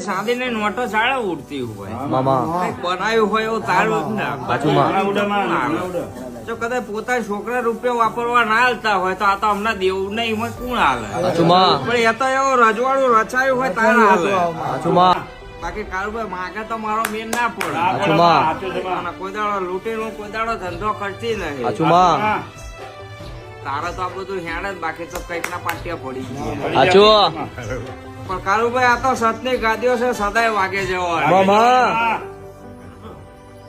સાદી ને નોટો ચાળે ઉડતી હોય મામા કઈક બનાવ્યું હોય એવું તારું જ ને જો કદાચ પોતાના છોકરા રૂપિયા વાપરવા ના હાલતા હોય તો આ તો હમણાં દેવું નહીં એમાં કોણ હાલે પણ એ તો એવું રજવાડું રચાયું હોય તારા હાલે બાકી કાળુભાઈ માગે તો મારો મેન ના પડે કોઈ દાડો લૂંટી નું કોઈ દાડો ધંધો કરતી નહીં તારા તો આ બધું હેડ જ બાકી તો કઈક ના પાટિયા પડી ગયા પણ કાળુભાઈ આ તો સતની ગાદીઓ છે સદાય વાગે જેવો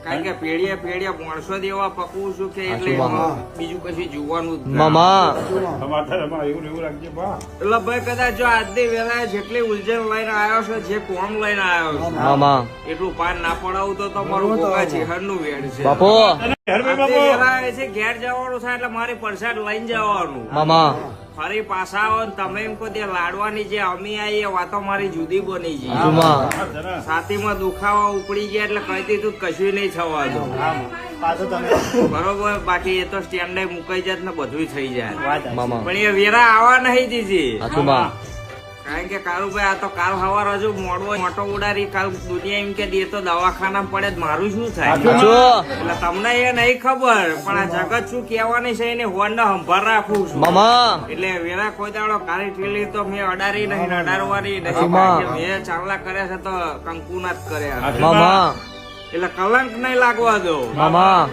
કારણ કે પેઢીએ પેઢીએ માણસો દેવા પકવું છું કે એટલે બીજું કશું જોવાનું એટલે ભાઈ કદાચ જો આજની વેલા જેટલી ઉલઝન લઈને આવ્યો છે જે કોમ લઈને આવ્યો છે એટલું પાર ના પડાવું તો મારું ગોગા ચેહર નું વેડ છે ઘેર જવાનું થાય એટલે મારી પરસાદ લઈને જવાનું ફરી પાછા આવો તમે એમ કહો લાડવાની જે અમી આવી એ વાતો મારી જુદી બની ગઈ છાતીમાં દુખાવા ઉપડી ગયા એટલે કહી દીધું કશું નહીં થવા દો બરોબર બાકી એ તો સ્ટેન્ડ મુકાઈ જાત ને બધું થઈ જાય પણ એ વેરા આવવા નહીં દીધી કારણ કે કાળુભાઈ આ તો કાલ હવાર હજુ મોટો ઉડાડી કાલ દુનિયા એમ કે દે તો દવાખાના પડે મારું શું થાય એટલે તમને એ નહીં ખબર પણ આ જગત શું કેવાની છે એને હોન સંભાળ રાખું છું એટલે વેરા કોઈ દાડો કાળી ઠેલી તો મેં અડારી નહીં અડારવાની નહીં મેં ચાંગલા કર્યા છે તો કંકુના જ કર્યા એટલે કલંક નહીં લાગવા દો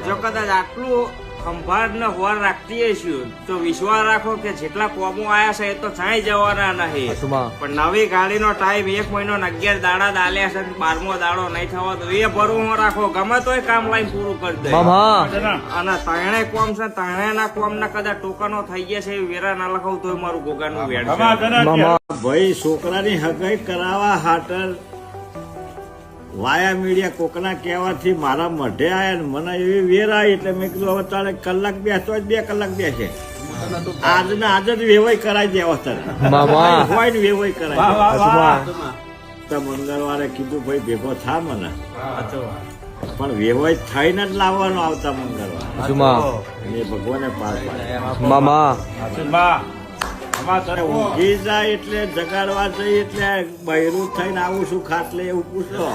જો કદાચ આટલું સંભાળ ને હોર રાખતી હશું તો વિશ્વાસ રાખો કે જેટલા કોમો આયા છે એ તો ચાઈ જવાના નહીં પણ નવી ગાડીનો ટાઈમ 1 મહિનો 11 દાડા દાલ્યા છે 12મો દાડો નહીં થવા તો એ ભરવું રાખો ગમે તોય કામ લાઈન પૂરું કરી દે અને ત્રણે કોમ છે ત્રણેના કોમ ના કદાચ ટોકનો થઈ ગયા છે વેરા ના લખાવ તો મારું ગોગાનું વેડ ભાઈ છોકરાની હગાઈ કરાવવા હાટર વાયા મીડિયા કોકના કહેવાથી મારા મઢે આયા ને મને એવી વેરાય એટલે મેં કીધું હવે તારે કલાક બેસતો જ 2 કલાક બેસે આજને આજ જ વેવાય કરાવી દેવા હોય ને વેવાય કરાવી તો મંગળવારે કીધું ભાઈ ભેગો થા મને પણ વેવાય થઈને જ લાવવાનો આવતા મંગળવારે એ ભગવાને પાર પાડે ઊંઘી જાય એટલે જગાડવા જઈ એટલે બહેરું થઈને આવું છું ખાટલે એવું પૂછો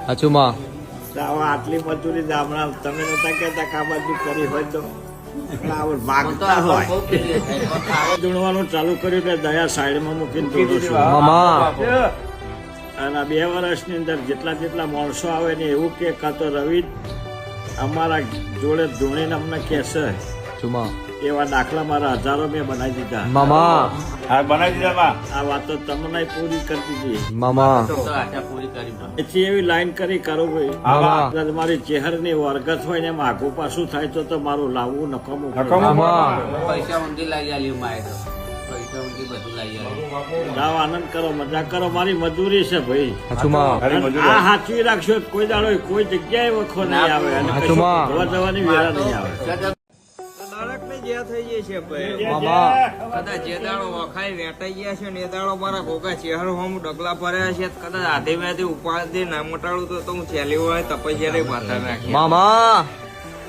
આટલી મજૂરી હમણાં તમે નતા કેતા કા બાજુ કરી હોય તો માગતા હોય ધૂણવાનું ચાલુ કર્યું કે દયા સાઈડમાં મૂકીને ધૂણું છું અને 2 વર્ષની અંદર જેટલા માણસો આવે ને એવું કે કાં તો રવિ અમારા જોડે ધૂણીને અમને કહેશે એવા દાખલા મારા હજારો મેં બનાવી દીધા આ વાતો તમને પૂરી કરી દીધી પછી એવી લાઈન કરી કરો ભાઈ મારી ચહેર ની વર્ગત હોય ને આઘું પાછું થાય તો મારું લાવવું નકામું આનંદ કરો મજા કરો મારી મજૂરી છે ભાઈ આ સાચવી રાખશો કોઈ દાડો કોઈ જગ્યાએ વખો નહીં આવે અને જવાની વેરા નહીં આવે થઈ જાય છે કદાચ જે દાડો વખાઈ વેટાઈ ગયા છે ને એ દાડો મારા ગોગા ચહેર હોમ ડગલા ભર્યા છે કદાચ આધે વ્યાધી ઉપાધિ ના મોટાડું તો હું છેલ્લી હોય તપસ્યા માથા નાખી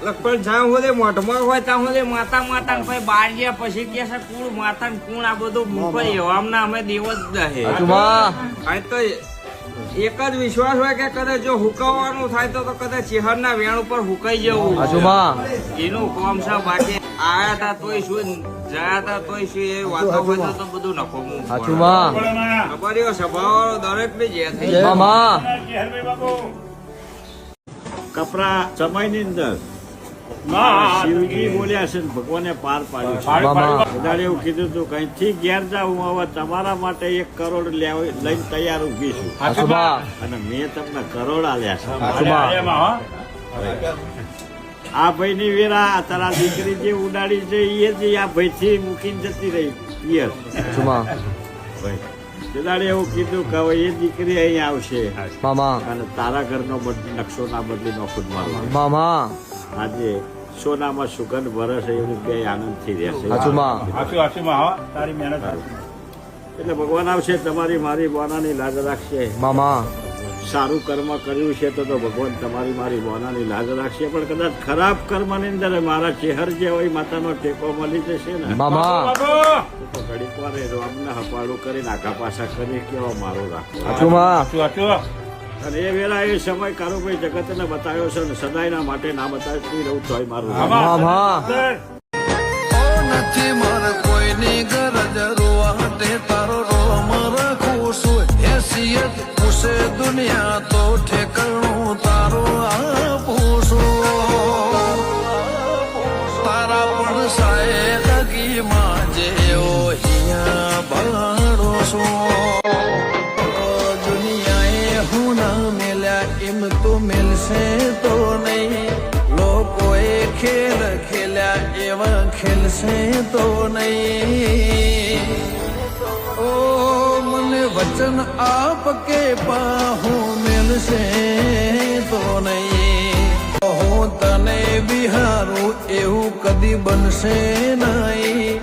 લગભગ જ્યાં સુધી મોઢમાં હોય ત્યાં સુધી માતા ને પછી બહાર ગયા પછી કે છે કુળ માતા ને કુણ આ બધું મૂકવા એવામના અમે દેવ જ રહે તો એક જ વિશ્વાસ હોય કે કદાચ જો હુકાવવાનું થાય તો કદાચ ચહેર ના વેણ ઉપર હુકાઈ જવું એનું કોમ છે બાકી આયા તા તોય શું જયા તા તોય શું એ વાતો હોય તો બધું નખોમું ખબર સ્વભાવ દરેક ને જે થઈ કપરા સમય ની અંદર શિવજી બોલ્યા છે ભગવાને પાર પાડ્યું એવું કીધું તું કઈ થી ઘેર જાઉં હવે તમારા માટે 1 કરોડ લઈને તૈયાર ઉભી છું અને મેં તમને કરોડ આલ્યા છે આ ભાઈ ની વેરા તારા દીકરી જે ઉડાડી છે એ જ આ ભાઈ થી મૂકીને જતી રહી પિયર ભાઈ એવું કીધું કે હવે એ દીકરી અહીં આવશે અને તારા ઘરનો નકશો ના બદલી નો ખુદ મારવા આજે સોનામાં સુગંધ ભરશે એવું બે આનંદ થી રહેશે એટલે ભગવાન આવશે તમારી મારી બોનાની લાજ રાખશે સારું કર્મ કર્યું છે તો ભગવાન તમારી મારી મોનાની લાજ રાખશે, પણ કદાચ ખરાબ કર્મની અંદર મારા ચેહર જે હોય માતાનો ટેકો મળી જશે ને તો ઘડીક વાર રોમને હપાડું કરી નાખા પાછા કરી કેવા મારું રાખવું. અને એ વેળા એ સમય કારુભાઈ જગતને બતાવ્યો છે ને સદાયના માટે ના બતાવતી રહું તોય મારું નથી મારે કોઈની ગરજ રોવાટે તારો રોમ રાખું છું. હેસિયત પૂછે દુનિયા તો ઠેકાણું તારું આપું છું. તારા પણ સાય લગીમાં જેવો હિયા ભાડો છું. દુનિયાએ હું ના મેલ્યા એમ તો મેલશે તો નહીં. લોકોએ ખેલ ખેલ્યા એવા ખેલશે તો નહીં. ઓ મને વચન આપ કે પાહું મેલશે તો નહીં. હું તને બિહારું એવું કદી બનશે નહીં.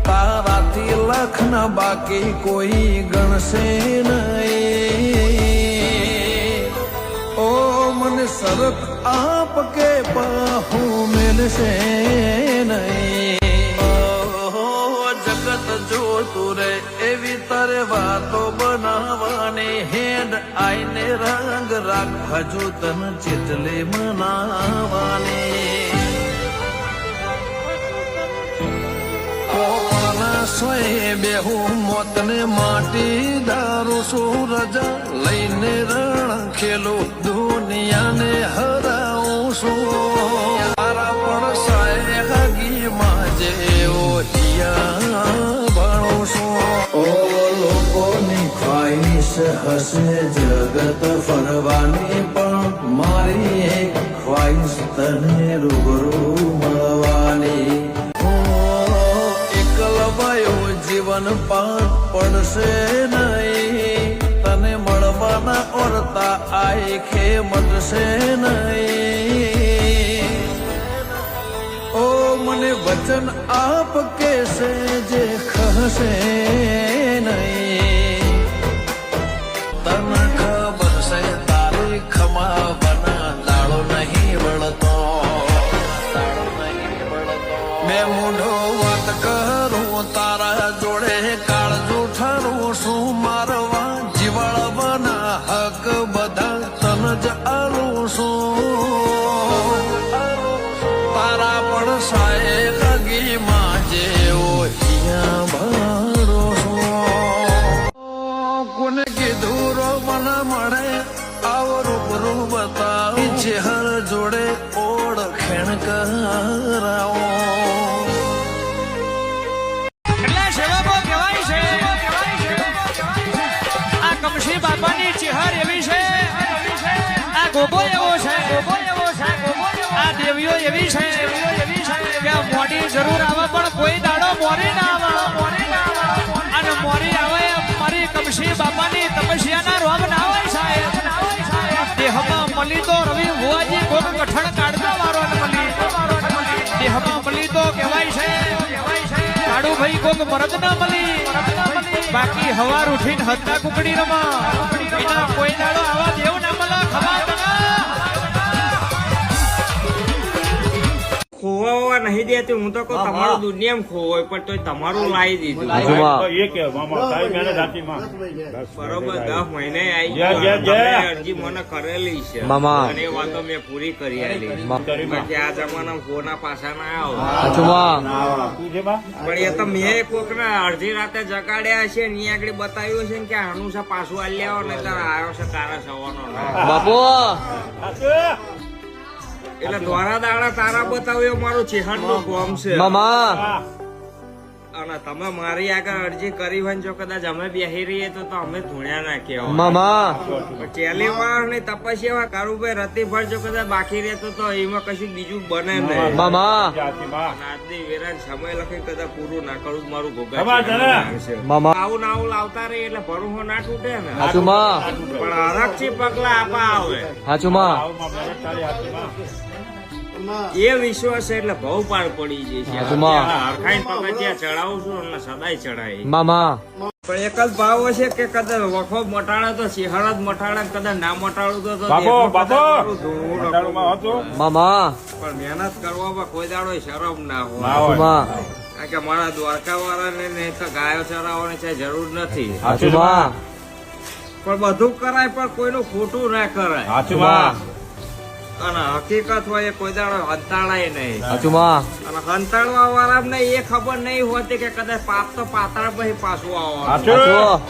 તારાથી લાખના બાકી કોઈ ગણશે નહીં. ઓ મને સરક આપ કે પાહું મેલશે નહીં. જગત જોતું રે એવી તારે વાતો બનાવવાની. હેડ આઈને રંગ રાખ હજુ તન ચેટલે મનાવાની. સોય બેહું મોતને માટી દારૂ સૂરજ લઈને રણ ખેલું દુનિયાને હરાવું છું. તારા પણ સાય હગીમાં જેવો હિયા ભણું છું. ઓ લોકોની ખ્વાહિશ હશે જગત ફરવાની, પણ મારી એક ખ્વાહિશ તને રૂબરૂ મળવાની. જીવન પાર પડશે નહીં. તને મળવાના ઓરતા આખે મટશે નહીં. ઓ મને વચન આપ કેશે જે ખસે નહીં. તને ખબર છે તારી ખમાવાના દાડો નહીં વળતો. બે મૂઢો વાત કરું તારા જોડે કાળ જૂઠારું શું મારવા. જીવાળવાના હક બધા તન જ આલું છું. તારા પણ સાય લગીમાં જેવો હિયા ભાડો છું. કોને કીધું રો મને મળે આવો રૂબરૂ બતાવી. ચેહર જોડે ઓળખેણ કરાવો. કમશી બાપાની ચેહર એવી છે, આ ગોગો એવો છે, આ દેવીઓ એવી છે કે મોડી જરૂર આવે પણ કોઈ દાડો મોરી ના આવે. અને મોરી આવે મારી કમશી બાપાની તપસ્યાના રોમ ના હોય સાહેબ. દેહમાં મળી તો રવિ ભુવાજી કોક કઠણ કાઢતા વારો મળી. દેહમાં મળી તો કહેવાય છે કાળુભાઈ કોક મરદ ના મળી. બાકી હવાર ઉઠીને હત્તા કુકડી રમા એના કોઈ દાડો આવા દેવ ના મળે. ખબર ખોવા નહીં દેતી. હું તો કહું તમારું દુનિયામાં ખોવાય પણ તોય તમારું લાવી દીધું. બરોબર 10 મહિને આવી ગયો. અરજી મને કરેલી છે અને એ વાતો મેં પૂરી કરી આલી. બાકી આ જમાના ફોના પાછા ના આવો. પણ એ તો મેં કોક ને અડધી રાતે જગાડ્યા છે ને અહીંયા આગળ બતાવ્યું છે ને કે આનું છે પાછું આલી આવો ને તારે આવ્યો છે તારા સવાનો બાપુ. એટલે દ્વારા દાડા તારા બતાવ્યો મારું ચેહર નું ફોર્મ છે. અને તમે મારી આગળ અરજી કરી હોય જો કદાચ અમે બેહી રહીએ તો અમે ધૂણ્યા ના કેવા. ચેલી વાર ની તપસ્યા કારુભાઈ રતિભર જો કદાચ બાકી રહેતો તો એમાં કશું બીજું બને નહીં. આજની વેરા સમય લખી કદાચ પૂરું ના કરું મારું ભોગા. આવું ના આવું લાવતા રહી એટલે ભરું ના તૂટે ને. પણ હરકથી પગલા આપા આવે એ વિશ્વાસ છે એટલે બહુ પાર પડી જાય છે. હરખાઈ પગથિયા ચડાવું છું એટલે સદાય ચડાય. પણ એક જ ભાવ હશે કે કદાચ વખો મટાડે તો શિહળ જ મટાડે, કદાચ ના મટાડું તો બાપો, દેખો કદાચ બાપો. મારું ધૂળું મટાડુંમાં હતો? મામા પણ મહેનત કરવામાં કોઈ દાડો શરમ ના હોય. હાચુમાં કારણ કે મારા દ્વારકા વાળાને નહીં તો ગાયો ચરાવવાની છે જરૂર નથી, હાચુમાં પણ બધું કરાય પણ કોઈનું ખોટું ના કરાય. હાચુમાં. અને હકીકત હોય એ કોઈ દાડો હંતાળાય નહીં. હાચુમાં અને હંતાળવા વાળાને એ ખબર નહીં હોતી કે કદાચ પાપ તો પાતાળ પછી પાછું આવવાનું. હાચું. હાચું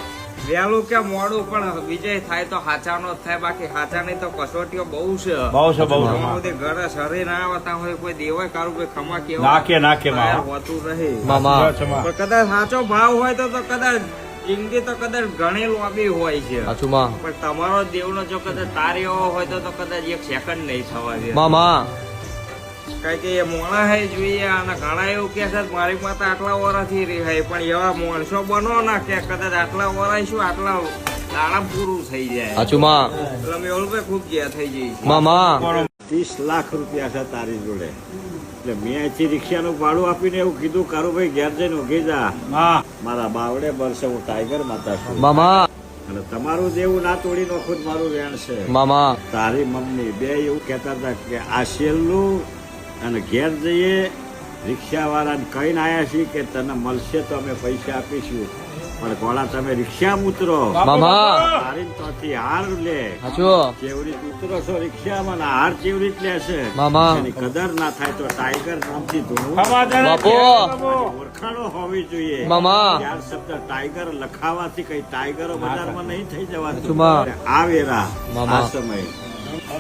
વહેલું કે મોડું પણ વિજય થાય તો હાચાનો જ થાય, બાકી હાચાની તો કસોટીઓ બહુ છે. બહુ છે, બહુ છે. બધી ઘરે શરીર ના આવતા હોય કોઈ દેવાય કારું કોઈ ખમા કેવા નાખે તૈયાર માં. હોતું નહીં. મામા પણ કદાચ સાચો ભાવ હોય તો કદાચ જિંદગી તો કદાચ ઘણી લોબી હોય છે, હાચુમાં પણ તમારો દેવનો જો કદાચ તારી એવો હોય તો કદાચ એક સેકન્ડ નહીં થવા દે. મામા કારણ કે એ મોણા હે જોઈએ, અને ઘણા એવું કે છે મારી માતા આટલા વર્ષથી રિહાય, પણ એવા માણસો બનો ના કે કદાચ આટલા વર્ષ શું આટલા દાડા પૂરું થઈ જાય. હાચુમાં એટલે મેહુલભાઈ ખૂબ ગયા થઈ જઈ છે. મામા 30 લાખ રૂપિયા છે તારી જોડે. એટલે મેં અહીંથી રિક્ષાનું ભાડું આપીને એવું કીધું કારુભાઈ ઘેર જઈને ઊંઘી જા. મારા બાવડે બરસે હું ટાઈગર માતા છું. મામા અને તમારું દેવું ના તોડી નાખું જ મારું વેણ છે. મામા તારી મમ્મી બે એવું કહેતા હતા કે આ શેરનું અને ઘેર જઈએ રિક્ષાવાળાને કહીને આવ્યા છીએ કે તને મળશે તો અમે પૈસા આપીશું, પણ ઘોડા તમે રિક્ષામાં ઉતરો. મામા તારી ત્યાંથી હાર લે. હાચું ચેવડી ઉતરો છો રિક્ષામાં ને હાર ચેવડી જ લેશે. મામા એની કદર ના થાય તો ટાઈગર નામથી ધૂણું બાપુ ઓળખાણો હોવી જોઈએ. મામા ચાર શબ્દ ટાઈગર લખાવાથી કઈ ટાઈગરો બજારમાં નહીં થઈ હાચુમાં. જવાતું. આ વેરા મામા. આ સમય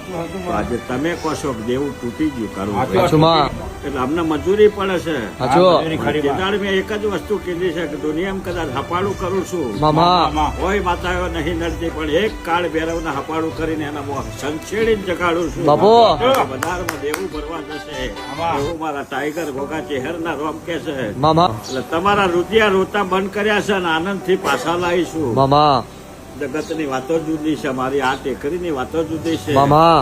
તો આજે તમે કહો છો કે દેવું તૂટી ગયું કરું હાચુમાં એટલે અમને મજૂરી પડે છે. હાચું કેદાર મેં એક જ વસ્તુ કીધી છે કે દુનિયામાં કદાચ હપાડું કરું છું. મામા કોઈ માતાઓ નહીં નડતી, પણ એક કાળ ભેરવને હપાડું કરીને એના મોં સંછેડીને જગાડું છું. બાપુ. બજારમાં દેવું ભરવા જશે એવું મારા ટાઈગર ઘોઘા ચહેરના રોમ કે છે. મામા એટલે તમારા રૂપિયા રોતા બંધ કર્યા છે અને આનંદથી પાછા લાવીશું. મામા જગતની વાતો જુદી છે, મારી આ ટેકરીની વાતો જુદી છે. મામા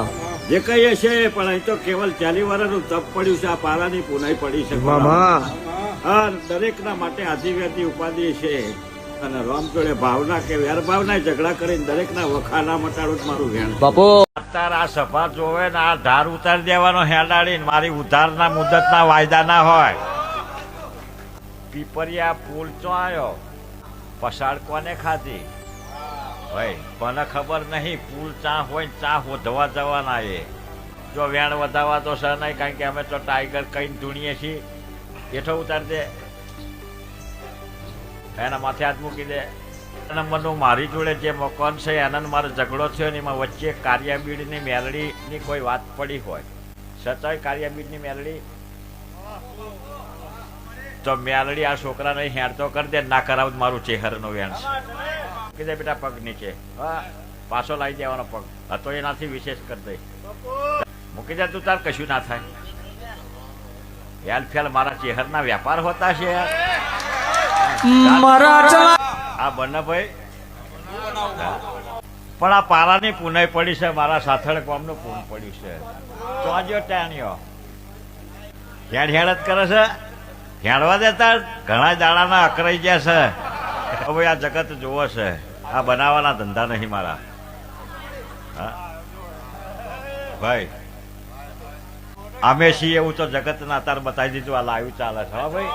જે કહીએ છે પણ અહીં તો કેવલ 40 વર્ષનું તપ પડ્યું છે. આ પારાની પુનાઈ પડી છે. મામા હા, દરેકના માટે આદિવ્યાદી ઉપાધિ છે. અને રામ જોડે ભાવના કે વેરભાવના ઝઘડા કરીને દરેકના વખાના મટાડું જ મારું વેણ. બાપુ અત્યારે આ સભા જોવે ને આ ધાર ઉતારી દેવાનો હેડાડીને મારી ઉધારના મુદતના વાયદા ના હોય. પીપરિયા પુલ ચો આવ્યો, પસાડ કોને ખાધી ભાઈ મને ખબર નહીં. પુલ ચા હોય ને ચા હોધવા જવાના એ જો વેણ વધારવા તો સર નહીં, કારણ કે અમે તો ટાઈગર કઈ ધૂણીએ છીએ. એઠો ઉતારી દે, એના માથે હાથ મૂકી દે. નંબરનું મારી જોડે જે મકાન છે એના મારો ઝઘડો થયો ને એમાં વચ્ચે કારિયાબીડની મેલડીની કોઈ વાત પડી હોય, સચાઈ કારિયાબીડની મેલડી તો મેલડી આ છોકરાને હેરતો કરી દે, ના કરાવું મારું ચહેરનો વેણ છે. કીધે બેટા પગ નીચે, હા પાછો લાવી દેવાનો પગ હતો એનાથી વિશેષ કરી દે. મૂકી દે તું, તાર કશું ના થાય. યાર ફેલ મારા ચહેરના વેપાર હોતા છે આ બંને ભાઈ. પણ આ પારાની પુનાઈ પડી છે, મારા સાથળ ગામનું પૂન પડ્યું છે. તો આજે ટાણ્યો હેડ હેડ જ કરે છે. હેડવા દેતા ઘણા દાડાના અકરાઈ ગયા છે. હવે આ જગત જોવો છે, આ બનાવવાના ધંધા નહીં મારા. હા ભાઈ અમે છીએ એવું તો જગતના અતાર બતાવી દીધું. આ લાઈવ ચાલે છે. હા ભાઈ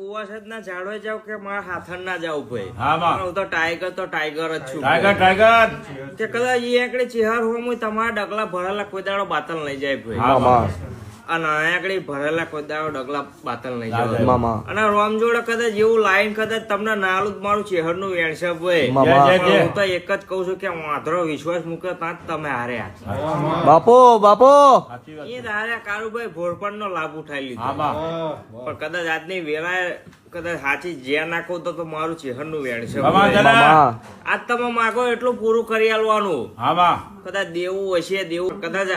ઉવાસદ ના ઝાડવા જાવ કે મારા હાથણ ના જાવ ભાઈ. હા, માં. હું તો ટાઈગર જ છું. ટાઈગર કે કદાચ એ એકડી ચેહર હું તમારા ડગલા ભરેલા કોઈ દાડો બાતલ નહીં જાય ભાઈ. મામા અને અહીંયા ભરેલા કોઈ દાડો ડગલા બાતલ નહીં જાય. મામા અને રોમ જોડે કદાચ એવું લાઈન કદાચ તમને નાલું જ મારું ચેહર નું વેણશે ભાઈ. મામા. પણ હું તો એક જ કઉ છું કે વાંધરો વિશ્વાસ મૂક્યો ત્યાં જ તમે હાર્યા. બાપુ બાપુ એ હાર્યા કારુભાઈ ભોરપણ નો લાભ ઉઠાવી લીધો. પણ કદાચ આજની વેળાએ કદાચ સાચી જ્યાં નાખો તો મારું ચેહર નું વેણશે. મામા આજ તમે માગો એટલું પૂરું કરી આલવાનું. કદાચ દેવું હશે, દેવું કદાચ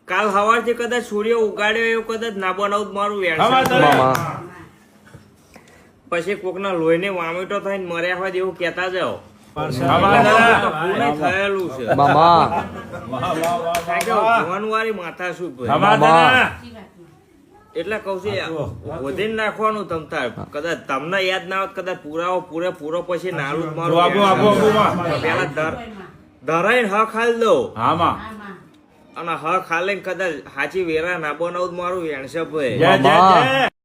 કાલ સવારથી કદાચ સૂર્ય ઉગાડ્યો એવું કદાચ ના બનાવું મારું વેણ. મામા પછી કોકના લોહીને વામીટો થઈને મર્યા હોય એવું કેતા જાઓ. થયેલું છે મામા ભગવાનવાળી માથા શું ભાઈ. મામા એટલે કઉ છું વધીને નાખવાનું તમતાર કદાચ તમને યાદ ના આવત કદાચ પૂરેપૂરો પછી નાલું જ મારું પેલા ધરાઈને હક હાલ દો અને હક હાલે કદાચ હાચી વેરા ના બનાવું મારું વેણશે ભાઈ